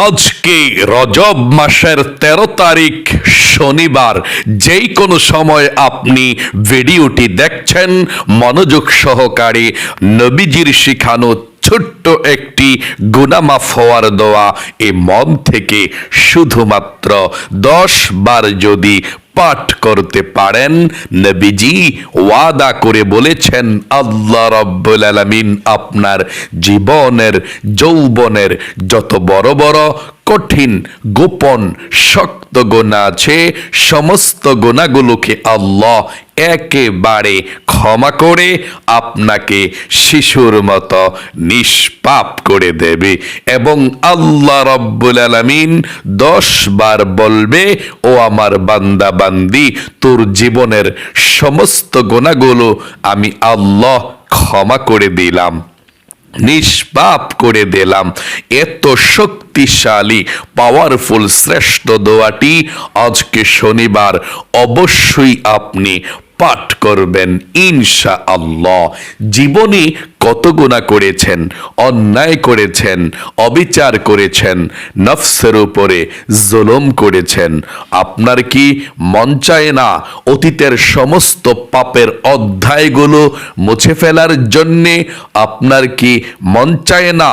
আজকে রজব মাসের 13 তারিখ শনিবার, যেই কোনো সময় আপনি ভিডিওটি দেখছেন, মনোযোগ সহকারে নবীজির শিখানো ছোট্ট একটি গুনাহ মাফ হওয়ার দোয়া এই মন থেকে শুধুমাত্র 10 বার যদি পাঠ করতে পারেন, নবীজি ওয়াদা করে বলেছেন আল্লাহ রাব্বুল আলামিন আপনার জীবনের যৌবনের যত বড় বড় কঠিন গোপন শক্ত গুনাহ আছে, সমস্ত গুনাহগুলোকে আল্লাহ একেবারে ক্ষমা করে আপনাকে শিশুর মতো নিষ্পাপ করে দেবে। এবং আল্লাহ রাব্বুল আলামিন 10 বার বলবে, ও আমার বান্দা বান্দি, তোর জীবনের সমস্ত গুনাহগুলো আমি আল্লাহ ক্ষমা করে দিলাম, নিষ্পাপ করে দিলাম। এত শক্তিশালী পাওয়ারফুল শ্রেষ্ঠ দোয়াটি আজকে শনিবার অবশ্যই আপনি পাঠ করবেন ইনশাআল্লাহ। জীবনে কত গুনাহ করেছেন, অন্যায় করেছেন, অবিচার করেছেন, নফসের উপরে জুলুম করেছেন। আপনার কি মন চায় না অতীতের সমস্ত পাপের অধ্যায়গুলো মুছে ফেলার জন্যে? আপনার কি মন চায় না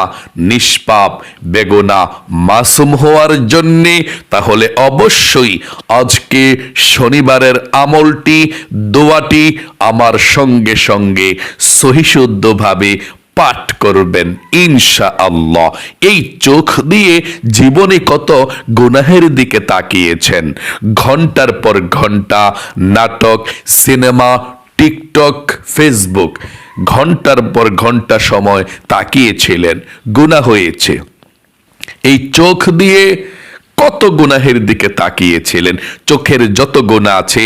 নিষ্পাপ বেগুনাহ মাসুম হওয়ার জন্যে? তাহলে অবশ্যই আজকে শনিবারের আমলটি, দোয়াটি আমার সঙ্গে সঙ্গে সহিশুদ্ধভাবে পাঠ করবেন ইনশাআল্লাহ। এই চোখ দিয়ে জীবনে কত গুনাহের দিকে তাকিয়েছেন, ঘন্টার পর ঘন্টা নাটক, সিনেমা, টিকটক, ফেসবুক, ঘন্টার পর ঘন্টা সময় তাকিয়েছিলেন, গুনাহ হয়েছে। এই চোখ দিয়ে কত গুনাহের দিকে তাকিয়েছিলেন। চোখের যত গুনাহ আছে,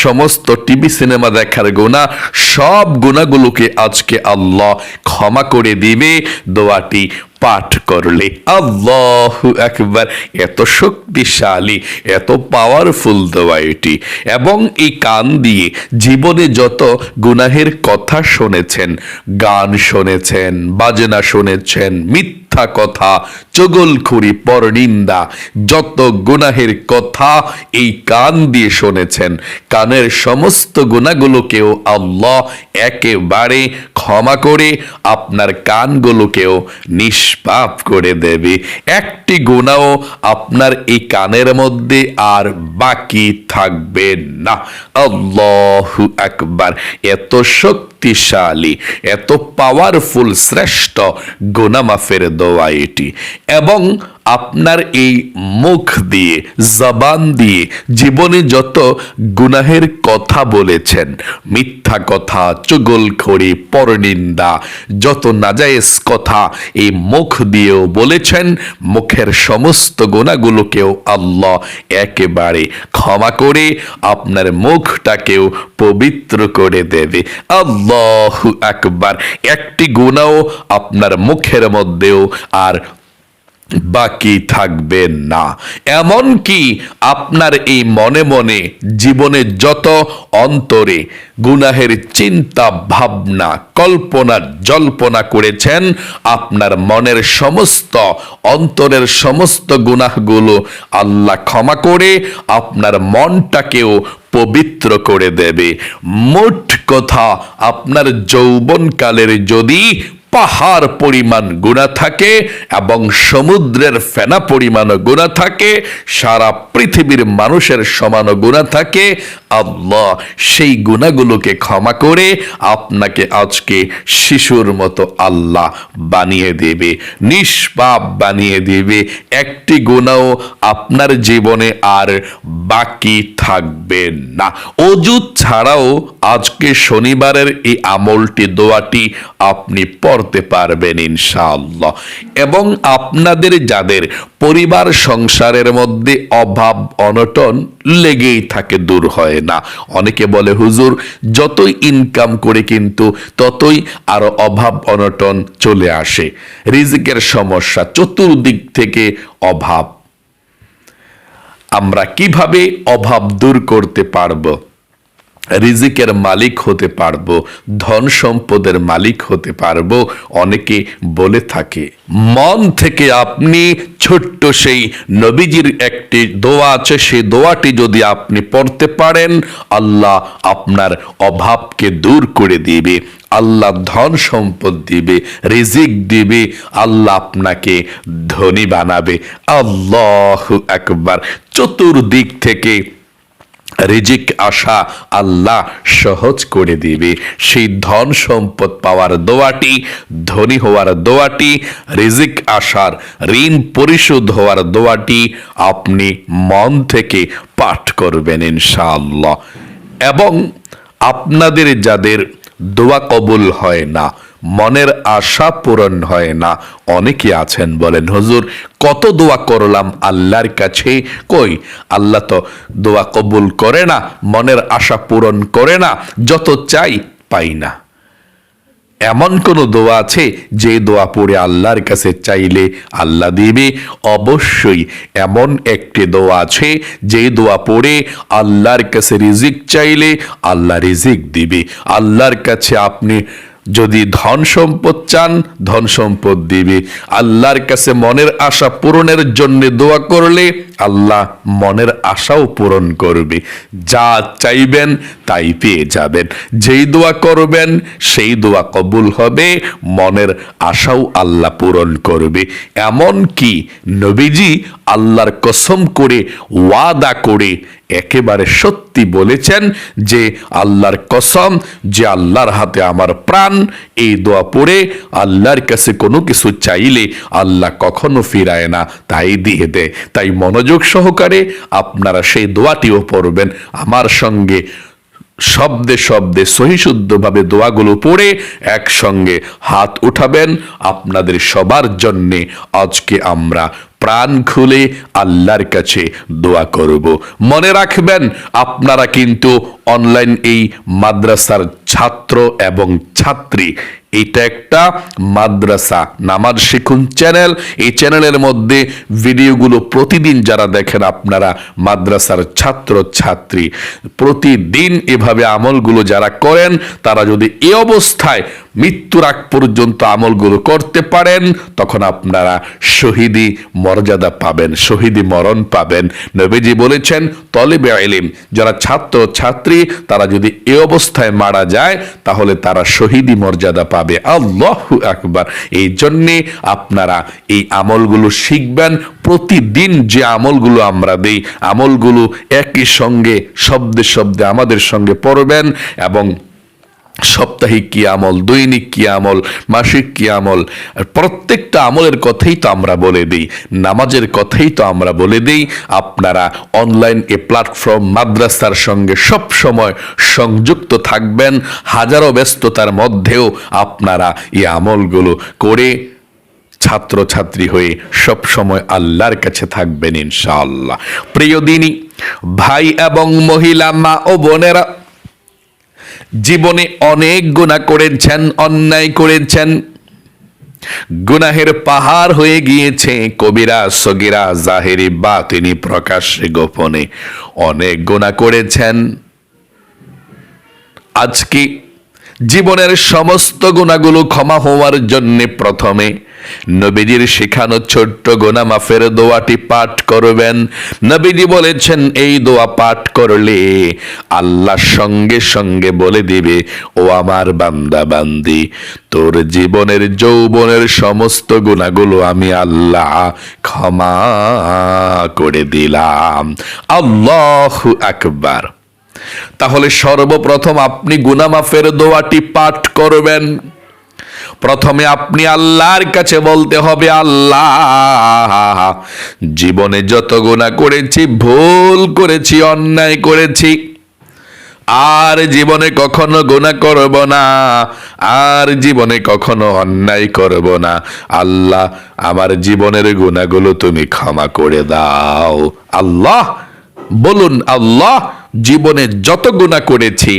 সমস্ত টিভি সিনেমা দেখার গুনাহ, সব গুনাহগুলোকে আজকে আল্লাহ ক্ষমা করে দিবে দোয়াটি পাঠ করলে। আল্লাহু আকবার! এত শক্তিশালী, এত পাওয়ারফুল দোয়া এটি। এবং এই কান দিয়ে জীবনে যত গুনাহের কথা শুনেছেন, গান শুনেছেন, বাজনা শুনেছেন, মিথ্যা কথা, চগলখুরি, পরনিন্দা, যত গুনাহের কথা এই কান দিয়ে শুনেছেন, কানের সমস্ত গুনাহগুলোকেও আল্লাহ একেবারে ক্ষমা করে আপনার কানগুলোকেও নিষ্পাপ করে দেবে। একটি গুনাহ আপনার এই কানের মধ্যে আর বাকি থাকবে না। আল্লাহু আকবার! এত শক্তিশালী, এত পাওয়ারফুল শ্রেষ্ঠ গুনাহ মাফের দোয়া এটি। এবং আপনার এই মুখ দিয়ে, জবান দিয়ে জীবনে যত গুনাহের কথা বলেছেন, মিথ্যা কথা, চুগলখড়ি, পরনিন্দা, যত নাজায়েজ কথা এই মুখ দিয়েও বলেছেন, মুখের সমস্ত গুনাহগুলোকেও আল্লাহ একেবারে ক্ষমা করে আপনার মুখটাকেও পবিত্র করে দেবে। আল্লাহু আকবার! একটি গুনাহ আপনার মুখের মধ্যেও আর বাকি থাকবে না। এমনকি আপনার এই মনে মনে জীবনে যত অন্তরে গুনাহের চিন্তা ভাবনা, কল্পনা জল্পনা করেছেন, আপনার মনের সমস্ত অন্তরের সমস্ত গুনাহগুলো আল্লাহ ক্ষমা করে আপনার মনটাকেও পবিত্র করে দেবে। মোট কথা, আপনার যৌবনকালের যদি পাহাড় পরিমাণ গুনাহ থাকে এবং সমুদ্রের ফেনা পরিমাণ গুনাহ থাকে, সারা পৃথিবীর মানুষের সমান গুনাহ থাকে, আল্লাহ সেই গুনাহগুলোকে ক্ষমা করে আপনাকে আজকে শিশুর মতো আল্লাহ বানিয়ে দেবে, নিষ্পাপ বানিয়ে দেবে। একটি গুনাহ আপনার জীবনে আর বাকি থাকবে না। অজু ছাড়াও আজকে শনিবারের এই আমলটি, দোয়াটি আপনি পড়তে পারবেন ইনশাআল্লাহ। এবং আপনাদের যাদের পরিবার সংসারের মধ্যে অভাব অনটন লেগেই থাকে, দূর হয় না। অনেকে বলে হুজুর যতই ইনকাম করে কিন্তু ততই আরো অভাব অনটন চলে আসে, রিজিকের সমস্যা, চতুর্দিক থেকে অভাব। আমরা কিভাবে অভাব দূর করতে পারবো? রিজিকের মালিক হতে পারবো, ধন সম্পদের মালিক হতে পারবো। অনেকে বলে থাকে। মন থেকে আপনি ছোট্ট সেই নবীজির একটি দোয়া আছে, সেই দোয়াটি যদি আপনি পড়তে পারেন, আল্লাহ আপনার অভাবকে দূর করে দিবে, আল্লাহ ধন সম্পদ দিবে, রিজিক দিবে, আল্লাহ আপনাকে ধনী বানাবে। আল্লাহু আকবার। চতুর্দিক থেকে রিজিক আসা আল্লাহ সহজ করে দিবে। সেই ধন সম্পদ পাওয়ার দোয়াটি, ধনী হওয়ার দোয়াটি, রিজিক আসার, ঋণ পরিশোধ হওয়ার দোয়াটি আপনি মন থেকে পাঠ করবেন ইনশাআল্লাহ। এবং আপনাদের যাদের দোয়া কবুল হয় না, মনের আশা পূরণ হয় না, অনেকে আছেন বলেন হুজুর কত দোয়া করলাম আল্লাহর কাছে, কই আল্লাহ তো দোয়া কবুল করে না, মনের আশা পূরণ করে না, যত চাই পাই না। এমন কোন দোয়া আছে যে দোয়া পড়ে আল্লাহর কাছে চাইলে আল্লাহ দিবে? অবশ্যই এমন একটি দোয়া আছে যে দোয়া পড়ে আল্লাহর কাছে রিজিক চাইলে আল্লাহ রিজিক দিবে। আল্লাহর কাছে আপনি যদি ধন সম্পদ চান, ধন সম্পদ দিবে। আল্লাহর কাছে মনের আশা পূরণের জন্য দোয়া করলে আল্লাহ মনের আশাও পূরণ করবে। যা চাইবেন তাই পেয়ে যাবেন। যেই দোয়া করবেন সেই দোয়া কবুল হবে, মনের আশাও আল্লাহ পূরণ করবে। এমন কি নবীজি আল্লাহর কসম করে, ওয়াদা করে একেবারে সত্যি বলেছেন যে আল্লাহর কসম, যে আল্লাহর হাতে আমার প্রাণ, এই দোয়া পড়ে আল্লাহর কাছে কোনো কিছু চাইলে আল্লাহ কখনো ফিরায় না, তাই দিয়ে দেয়। তাই মনোযোগ সহকারে আপনারা সেই দোয়াটিও পড়বেন আমার সঙ্গে। শব্দে শব্দে সহিশুদ্ধভাবে দোয়াগুলো পড়ে একসঙ্গে হাত উঠাবেন। আপনাদের সবার জন্যে আজকে আমরা প্রাণ খুলে আল্লাহর কাছে দোয়া করব। মনে রাখবেন, আপনারা কিন্তু অনলাইন এই মাদ্রাসার ছাত্র এবং ছাত্রী। এটা একটা মাদ্রাসা, নামাজ শিখুন চ্যানেল। এই চ্যানেলের মধ্যে ভিডিওগুলো প্রতিদিন যারা দেখেন আপনারা মাদ্রাসার ছাত্র ছাত্রী। প্রতিদিন এভাবে আমলগুলো যারা করেন, তারা যদি এই অবস্থায় মৃত্যুর আগ পর্যন্ত আমলগুলো করতে পারেন, তখন আপনারা শহীদি মর্যাদা পাবেন, শহীদি মরণ পাবেন। নবীজি বলেছেন, তলেবে ইলম, যারা ছাত্র ছাত্রী তারা যদি এই অবস্থায় মারা যায় তাহলে তারা শহীদি মর্যাদা পাবে। আল্লাহু আকবার। এই জন্যে আপনারা এই আমলগুলো শিখবেন। প্রতিদিন যে আমলগুলো আমরা দেই, আমলগুলো একই সঙ্গে শব্দে শব্দে আমাদের সঙ্গে পড়বেন এবং সাপ্তাহিক কি আমল, দৈনিক কি আমল, মাসিক কি আমল, প্রত্যেকটা আমলের কথাই তো আমরা বলে দিই, নামাজের কথাই তো আমরা বলে দিই। আপনারা অনলাইন এ প্ল্যাটফর্ম মাদ্রাসার সঙ্গে সব সময় সংযুক্ত থাকবেন। হাজারো ব্যস্ততার মধ্যেও আপনারা এই আমলগুলো করে ছাত্রছাত্রী হয়ে সব সময় আল্লাহর কাছে থাকবেন ইনশাআল্লাহ। প্রিয় দিনী ভাই এবং মহিলা, মা ও বোনেরা, জীবনে অনেক গুনাহ করেছেন, অন্যায় করেছেন, গুনাহের পাহাড় হয়ে গিয়েছে। কবিরা সগীরা, জাহেরি বাতিনি, প্রকাশ্যে গোপনে অনেক গুনাহ করেছেন। আজকে জীবনের সমস্ত গুনাহগুলো ক্ষমা হওয়ার জন্য প্রথমে নবীজির শেখানো ছোট্ট গুনাহ মাফের দোয়াটি পাঠ করবেন। নবীজি বলেছেন, এই দোয়া পাঠ করলে আল্লাহ সঙ্গে সঙ্গে বলে দিবে, ও আমার বান্দা বান্দি, তোর জীবনের যৌবনের সমস্ত গুনাহগুলো আমি আল্লাহ ক্ষমা করে দিলাম। আল্লাহু আকবার। তাহলে সর্বপ্রথম আপনি গুনাহ মাফের দোয়াটি পাঠ করবেন। প্রথমে আপনি আল্লাহর কাছে বলতে হবে, আল্লাহ, জীবনে যত গুনাহ করেছি, ভুল করেছি, অন্যায় করেছি, আর জীবনে কখনো গুনাহ করব না, আর জীবনে কখনো অন্যায় করব না। আল্লাহ, আমার জীবনের গুনাহগুলো তুমি ক্ষমা করে দাও। আল্লাহ বলুন, আল্লাহ, জীবনে যত গুনাহ করেছি,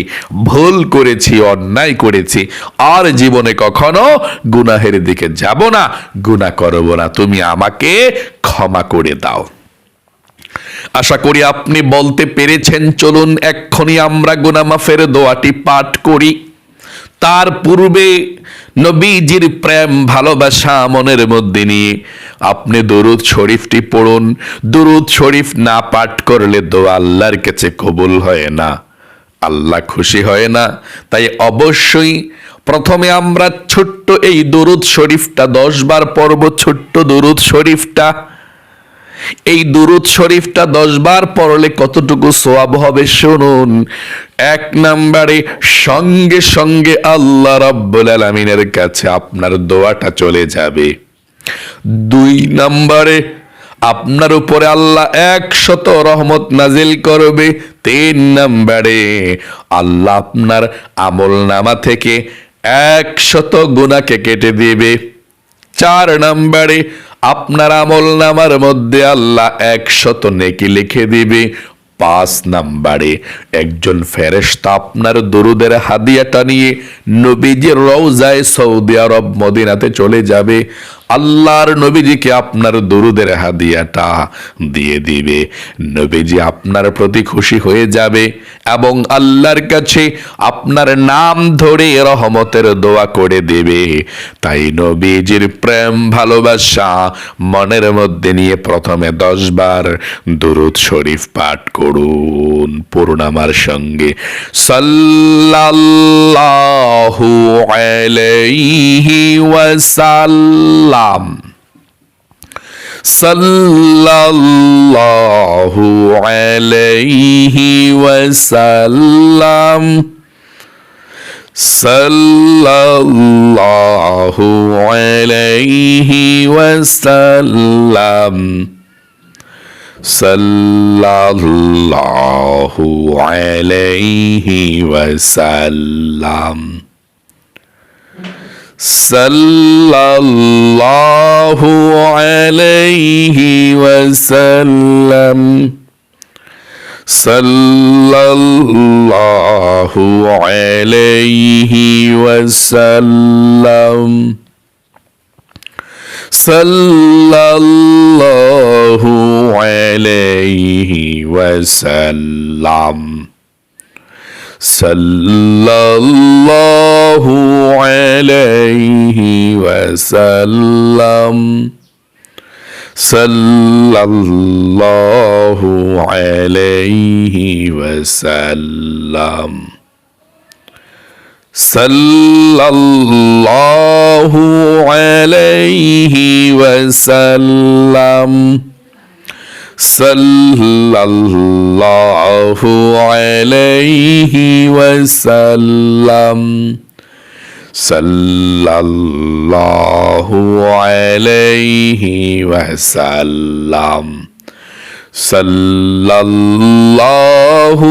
ভুল করেছি, অন্যায় করেছি, আর জীবনে কখনো গুনাহের দিকে যাব না, গুনাহ করব না, তুমি আমাকে ক্ষমা করে দাও। আশা করি আপনি বলতে পেরেছেন। চলুন এক্ষুনি আমরা গুনাহ মাফের দোয়াটি পাঠ করি। তার পূর্বে নবীজির প্রেম ভালোবাসা মনের মধ্যে নিয়ে আপনি দরুদ শরীফটি পড়ুন। দরুদ শরীফ না পাঠ করলে দোয়া আল্লাহর কাছে কবুল হয় না, আল্লাহ খুশি হয় না। তাই অবশ্যই প্রথমে আমরা ছোট্ট এই দরুদ শরীফটা 10 বার পড়ব। ছোট্ট দরুদ শরীফটা, এই দুরুদ শরীফটা 10 বার পড়লে কতটুকু সওয়াব হবে শুনুন। 1 নম্বরে সঙ্গে সঙ্গে আল্লাহ রাব্বুল আলামিনের কাছে আপনার দোয়াটা চলে যাবে। 2 নম্বরে আপনার উপরে আল্লাহ 100 রহমত নাজিল করবে। 3 নম্বরে আল্লাহ আপনার আমল নামা থেকে 100 গুনাহকে কেটে দিবে। 4 নম্বরে আপনার আমল নামার মধ্যে আল্লাহ 100 নেকি লিখে দিবে। 5 নম্বরে একজন ফেরেশতা আপনার দরুদের হাদিয়াটা নিয়ে নবীজির রওজায়ে সৌদি আরব মদিনাতে চলে যাবে। আল্লাহর নবীজিকে আপনার দরুদের হাদিয়াটা দিয়ে দিবে। নবীজি আপনার প্রতি খুশি হয়ে যাবে এবং আল্লাহর কাছে আপনার নাম ধরে রহমতের দোয়া করে দেবে। তাই নবীজির প্রেম ভালোবাসা মনের মধ্যে নিয়ে প্রথমে 10 বার দুরূদ শরীফ পাঠ করুন পড়ুন আমার সঙ্গে। সাল্লাল্লাহু আলাইহি ওয়াসাল্লাম, সাল্লাল্লাহু আলাইহি ওয়াসাল্লাম, সাল্লাল্লাহু আলাইহি ওয়াসাল্লাম, সাল্লাল্লাহু আলাইহি ওয়াসাল্লাম, সাল্লাল্লাহু আলাইহি ওয়াসাল্লাম, সাল্লাল্লাহু আলাইহি ওয়াসাল্লাম, সাল্লাল্লাহু আলাইহি ওয়াসাল্লাম, সাল্লাল্লাহু আলাইহি ওয়াসাল্লাম, সাল্লাল্লাহু আলাইহি ওয়াসাল্লাম, সাল্লাল্লাহু আলাইহি ওয়াসাল্লাম, সাল্লাল্লাহু আলাইহি ওয়াসাল্লাম, সাল্লাল্লাহু আলাইহি ওয়াসাল্লাম, সাল্লাল্লাহু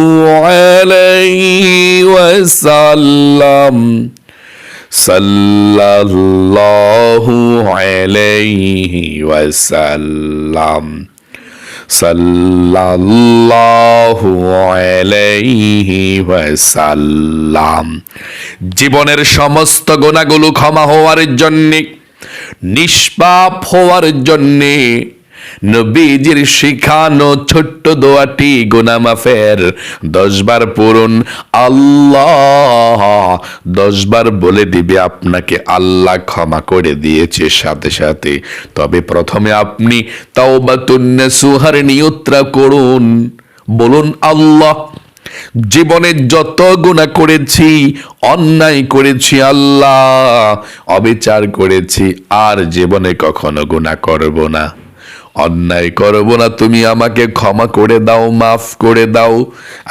আলাইহি ওয়াসাল্লাম, সাল্লাল্লাহু আলাইহি ওয়াসাল্লাম, সাল্লাল্লাহু আলাইহি ওয়াসাল্লাম। জীবনের সমস্ত গুনাহগুলো ক্ষমা হওয়ার জন্যে, নিষ্পাপ হওয়ার জন্যে নবীজির শিখানো ছোট্ট দোয়াটি গুনাহ মাফের 10 বার পড়ুন। আল্লাহ 10 বার বলে দিবে আপনাকে আল্লাহ ক্ষমা করে দিয়েছে সাথে সাথে। তবে প্রথমে আপনি তাওবাতুন নাসুহার নিয়তটা করুন। বলুন, আল্লাহ জীবনে যত গুনাহ করেছি, অন্যায় করেছি আল্লাহ, অবিচার করেছি, আর জীবনে কখনো গুনাহ করব না, অন্যায় করব না, তুমি আমাকে ক্ষমা করে দাও, মাফ করে দাও।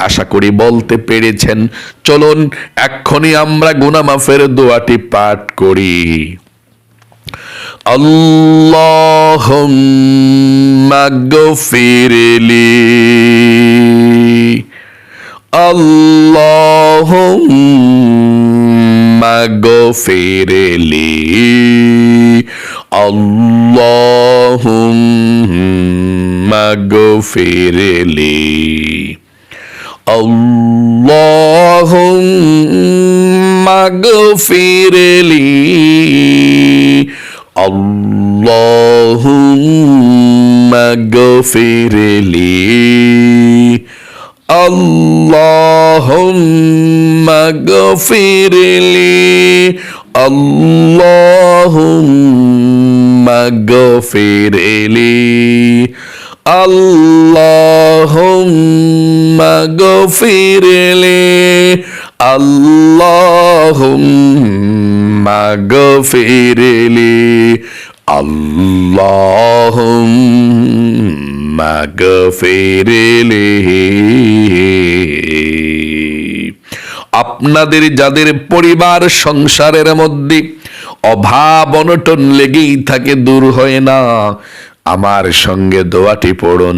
আশা করি বলতে পেরেছেন। চলুন এক্ষুনি আমরা গুনাহ মাফের দোয়াটি পাঠ করি। আল্লাহুম্মা গফিরলি, আল্লাহুম্মা গফিরলি, আল্লাহুম্মা গফিরলি, আল্লাহুম্মা গফিরলি, আল্লাহুম্মা গফিরলি, আল্লাহুম্মা গফিরলি, আল্লাহুম্মা গফিরলি, আল্লাহুম্মা গফিরলি, আল্লাহুম্মা গফিরলি, আল্লাহুম্মা গফিরলি। আপনাদের যাদের পরিবার সংসারের মধ্যে অভাব অনটন লেগেই থাকে, দূর হয় না, আমার সঙ্গে দোয়াটি পড়ুন।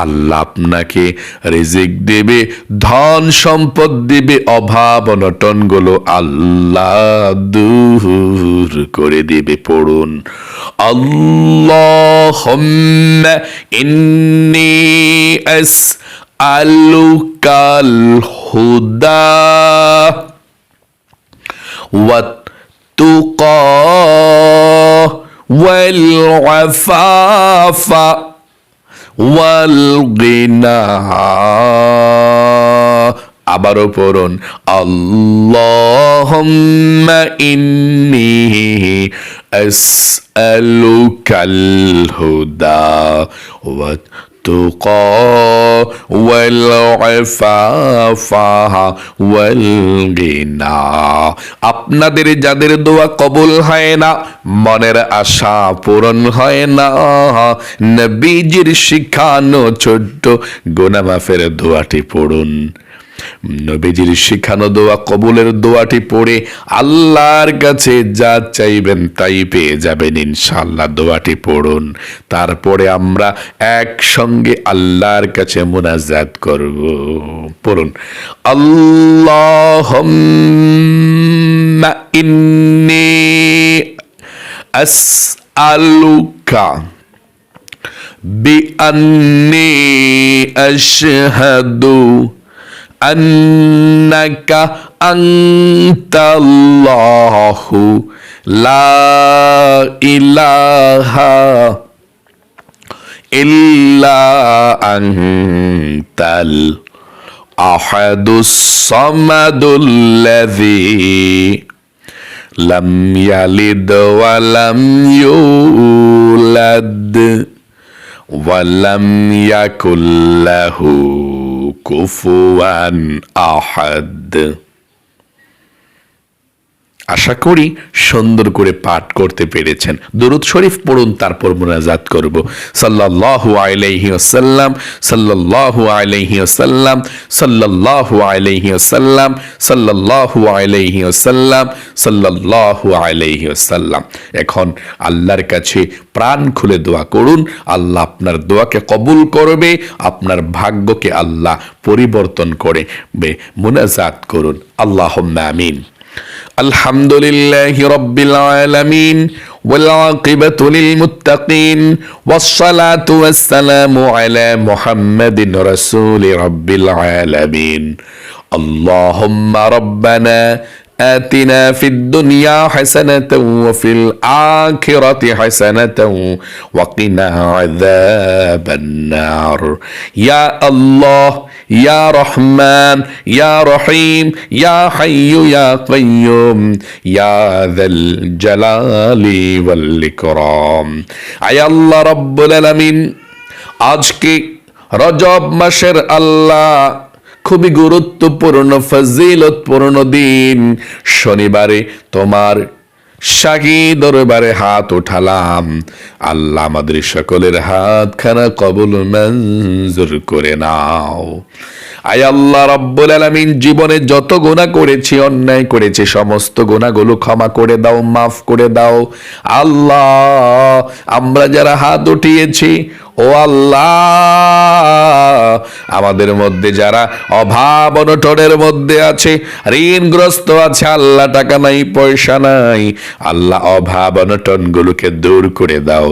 আল্লাহ আপনাকে রিজিক দেবে, ধন সম্পদ দেবে, অভাব অনটন গুলো আল্লাহ দূর করে দেবে। পড়ুন, আল্লাহুম্মা ইন্নী আসআলুকাল হুদা ওয়াত তুকা ওয়াল আফাফা ওয়াল গিনা। আবারও পড়ুন, আল্লাহুম্মা ইন্নী আসআলুকাল হুদা ওয়াত তুকা ওয়াল আফাফা ওয়াল গিনা। আপনাদের যাদের দোয়া কবুল হয় না, মনের আশা পূরণ হয় না, নবীজির শিখানো ছোট্ট গুনাহ মাফের দোয়াটি পড়ুন। নবীজির শিখানো দোয়া কবুলের দোয়াটি পড়ে আল্লাহর কাছে যা চাইবেন তাই পেয়ে যাবেন ইনশাআল্লাহ। দোয়াটি পড়ুন, তারপরে আমরা একসঙ্গে আল্লাহর কাছে মুনাজাত করব। পড়ুন, আল্লাহুম্মা ইন্নী আসআলুকা বিআন্নী আশহাদু আন্নাকা আনতাল্লাহু লা ইলাহা ইল্লা আনতাল আহাদুস সামাদুল্লাযী লাম ইয়ালিদ ওয়া লাম ইউলাদ ওয়া লাম ইয়াকুল লাহু কুফুয়ান আহাদ। আশা করি সুন্দর করে পাঠ করতে পেরেছেন। দরুদ শরীফ পড়ুন, তারপর মুনাজাত করব। সাল্লাল্লাহু আলাইহি ওয়াসাল্লাম, সাল্লাল্লাহু আলাইহি ওয়াসাল্লাম, সাল্লাল্লাহু আলাইহি ওয়াসাল্লাম, সাল্লাল্লাহু আলাইহি ওয়াসাল্লাম, সাল্লাল্লাহু আলাইহি ওয়াসাল্লাম। এখন আল্লাহর কাছে প্রাণ খুলে দোয়া করুন, আল্লাহ আপনার দোয়াকে কবুল করবে, আপনার ভাগ্যকে আল্লাহ পরিবর্তন করে। মুনাজাত করুন, আল্লাহুম্মা আমিন। আলহামদুলিল্লাহি রাব্বিল আলামিন ওয়াল আকিবাতু লিল মুত্তাকিন ওয়াসসালাতু ওয়াসসালামু আলা মুহাম্মাদিন রাসূলি রাব্বিল আলামিন। আল্লাহুম্মা রাব্বানা آتنا في الدنيا حسنة وفي الآخرة حسنة وقنا عذاب النار. يا الله يا رحمن يا رحيم يا حي يا قيوم يا ذا الجلال والإكرام. আয় আল্লাহ রব্বুল আলামিন, আজকে রজব মাসের আল্লাহ খুবই গুরুত্বপূর্ণ ফজিলতপূর্ণ দিন, শনিবারে তোমার শাহী দরবারে হাত উঠালাম। আল্লাহ আমাদের সকলের হাতখানা কবুল মঞ্জুর করে নাও। আয় আল্লাহ রব্বুল আলামিন, জীবনে যত গুনাহ করেছি, অন্যায় করেছি, সমস্ত গুনাহগুলো ক্ষমা করে দাও, মাফ করে দাও। আল্লাহ, আমরা যারা হাত উঠিয়েছি ও আল্লাহ, আমাদের মধ্যে যারা অভাব অনটনের মধ্যে আছে, ঋণগ্রস্ত আছে, আল্লাহ টাকা নাই পয়সা নাই, আল্লাহ অভাব অনটন গুলোকে দূর করে দাও,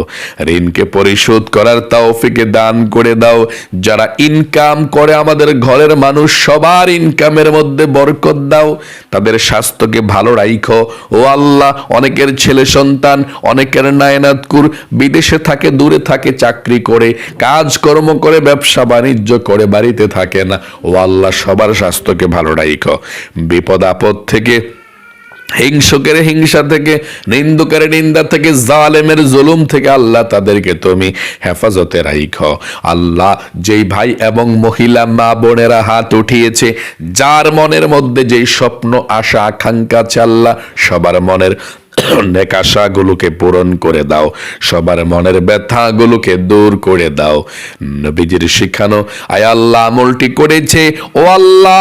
ঋণকে পরিশোধ করার তৌফিক দান করে দাও। যারা ইনকাম করে আমাদের ঘরের মানুষ সবার ইনকামের মধ্যে বরকত দাও, তাদের স্বাস্থ্যকে ভালো রাখো ও আল্লাহ। অনেকের ছেলে সন্তান, অনেকের নায়নাতকুর বিদেশে থাকে, দূরে থাকে, চাকরি করে, কাজকর্ম করে, ব্যবসা বাণিজ্য করে, বাড়িতে থাকে না। ও আল্লাহ, সবার স্বাস্থ্যকে ভালো রাখো। বিপদ আপদ থেকে, হিংসুকের হিংসা থেকে, নিন্দুকের নিন্দা থেকে, জালেমের জুলুম থেকে আল্লাহ তাদেরকে তুমি হেফাজতে রাখো। আল্লাহ, যেই ভাই এবং মহিলা মা বোনেরা হাত উঠিয়েছে, যার মনের মধ্যে যেই স্বপ্ন আশা আকাঙ্ক্ষা আছে, আল্লাহ সবার মনের নেক আশাগুলোকে পূরণ করে দাও, সবার মনের ব্যথাগুলোকে দূর করে দাও। নবীজির শিখানো আয় আল্লাহ আমলটি করেছে, ও আল্লাহ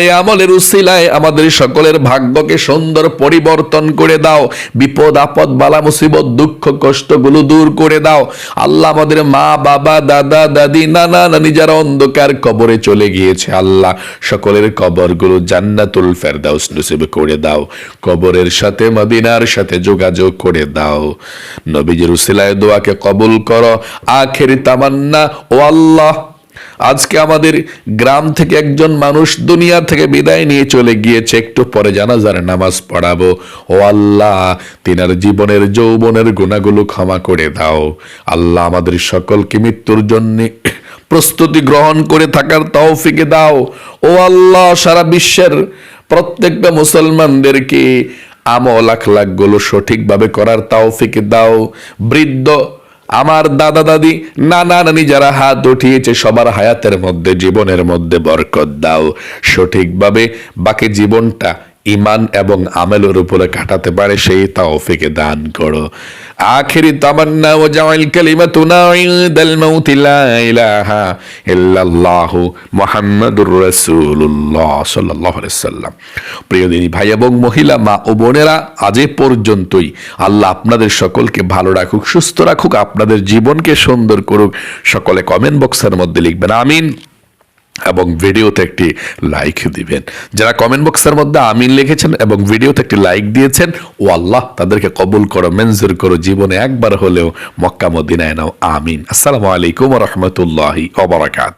এই আমলের উসিলায় আমাদের সকলের ভাগ্যকে সুন্দর পরিবর্তন করে দাও। বিপদ আপদ বালা মুসিবত দুঃখ কষ্টগুলো দূর করে দাও। আল্লাহ, আমাদের মা বাবা দাদা দাদি নানা নানি যারা অন্ধকার কবরে চলে গিয়েছে, আল্লাহ সকলের কবরগুলো জান্নাতুল ফেরদাউস নসিব করে দাও। কবরের সাথে মদিনার সাথে যোগাযোগ করে দাও। নবীজির উসিলায় দোয়াকে কবুল করো। আখেরি তামান্না, ও আল্লাহ, আজকে আমাদের গ্রাম থেকে একজন মানুষ দুনিয়া থেকে বিদায় নিয়ে চলে গিয়েছে, একটু পরে জানাজার নামাজ পড়াবো। ও আল্লাহ, তিনার জীবনের যৌবনের গুনাহগুলো ক্ষমা করে দাও। আল্লাহ, আমাদের সকলকে মৃত্যুর জন্য প্রস্তুতি গ্রহণ করে থাকার তৌফিক দাও। ও আল্লাহ, সারা বিশ্বের প্রত্যেকটা মুসলমানদেরকে আমল আখলাক গুলো সঠিকভাবে করার তৌফিক দাও। বৃদ্ধ আমার দাদা দাদি নানা নানি যারা হাত উঠিয়েছে, সবার হায়াতের মধ্যে জীবনের মধ্যে বরকত দাও। সঠিকভাবে বাকি জীবনটা ইমান এবং আমলের উপরে কাটাতে পারে সেই তৌফিক দান করো। আখিরি তামান্না ওয়া জাআল কালিমাতুনা ইনদাল মাউতি লা ইলাহা ইল্লাল্লাহু মুহাম্মাদুর রাসূলুল্লাহ সাল্লাল্লাহু আলাইহি ওয়াসাল্লাম। প্রিয় দিনী ভাই এবং মহিলা মা ও বোনেরা, আজ এ পর্যন্তই। আল্লাহ আপনাদের সকলকে ভালো রাখুক, সুস্থ রাখুক, আপনাদের জীবনকে সুন্দর করুক। সকলে কমেন্ট বক্সের মধ্যে লিখবেন আমিন এবং ভিডিওতে একটি লাইক দিবেন। যারা কমেন্ট বক্সের মধ্যে আমিন লিখেছেন এবং ভিডিওতে একটি লাইক দিয়েছেন, ও আল্লাহ তাদেরকে কবুল করো, মঞ্জুর করো, জীবনে একবার হলেও মক্কা মদিনায় নাও। আমিন। আসসালামু আলাইকুম ওয়া রাহমাতুল্লাহি ওয়া বারাকাতুহু।